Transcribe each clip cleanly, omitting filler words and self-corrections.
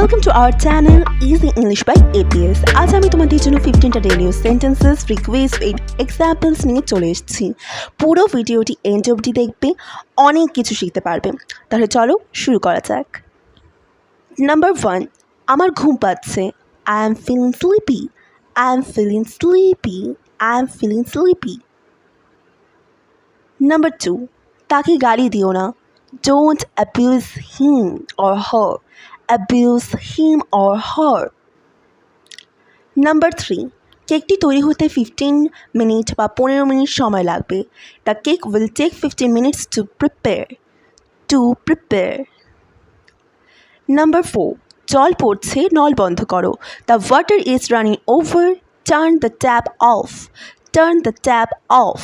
Welcome to our channel Easy English by APS. আজ আমি তোমাদের জন্য 15টা daily sentences request with examples নিয়ে চলে এসেছি। পুরো ভিডিওটি এন্ড অবধি দেখবে, অনেক কিছু শিখতে পারবে। তাহলে চলো শুরু করা যাক। নাম্বার 1, আমার ঘুম পাচ্ছে। I am feeling sleepy. I am feeling sleepy. I am feeling sleepy. Number 2, তাকে গালি দিও না। Don't abuse him or her. Abuse him or her. Number 3, কেকটি তৈরি হতে 15 মিনিট বা 15 মিনিট সময় লাগবে। The cake will take 15 minutes to prepare. To prepare. Number 4, জল পড়ছে, নল বন্ধ করো। The water is running over. Turn the tap off. Turn the tap off.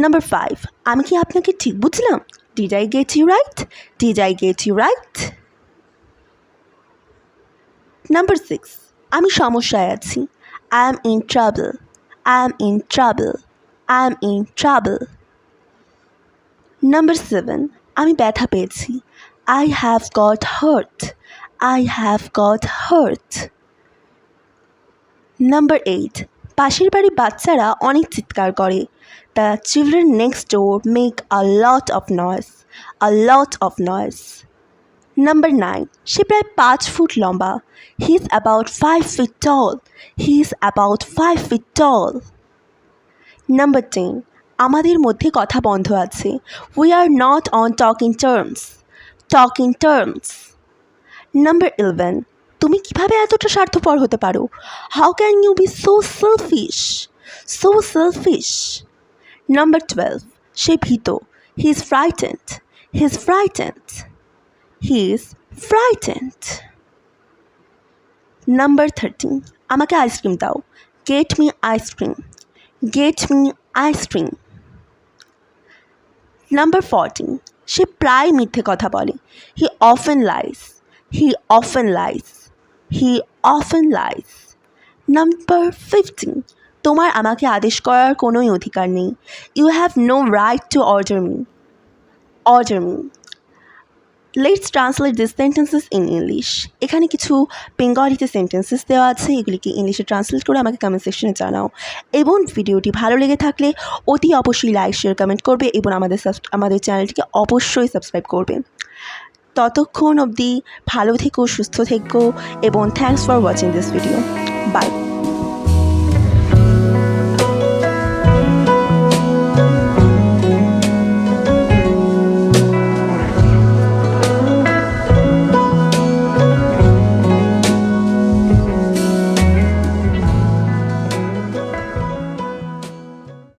Number 5, আমি কি আপনাকে ঠিক বুঝলাম? Did I get you right? Did I get you right? Number 6, আমি সমস্যায় আছি। I am in trouble. I am in trouble. I am in trouble. Number 7, আমি ব্যথা পেয়েছি। I have got hurt. I have got hurt. Number 8, পাশের বাড়ির বাচ্চারা অনেক চিৎকার করে। The children next door make a lot of noise. A lot of noise. Number 9, সে প্রায় 5 ফুট লম্বা। He is about 5 feet tall. He is about 5 feet tall. Number 10, আমাদের মধ্যে কথা বন্ধ আছে। We are not on talking terms. Talking terms. Number 11, তুমি কিভাবে এতটা স্বার্থপর হতে পারো? How can you be so selfish? So selfish. Number 12, সে ভীত। He is frightened. He is frightened. He is frightened. Number 13, আমাকে আইসক্রিম দাও। Get me ice cream. Get me ice cream. Number 14, সে প্রায় মিথ্যে কথা বলে। He often lies. He often lies. He often lies. Number 15, তোমার আমাকে আদেশ করার কোনোই অধিকার নেই। You have no right to order me. Order me. Let's translate these sentences in English. এখানে কিছু বেঙ্গলিতে সেন্টেন্সেস দেওয়া আছে, এগুলিকে ইংলিশে ট্রান্সলেট করে আমাকে কমেন্ট সেকশনে জানাও। এবং ভিডিওটি ভালো লেগে থাকলে অতি অবশ্যই লাইক, শেয়ার, কমেন্ট করবে এবং আমাদের চ্যানেলটিকে অবশ্যই সাবস্ক্রাইব করবে। ততক্ষণ অবধি ভালো থেকো, সুস্থ থেকো এবং thanks for watching this video. By.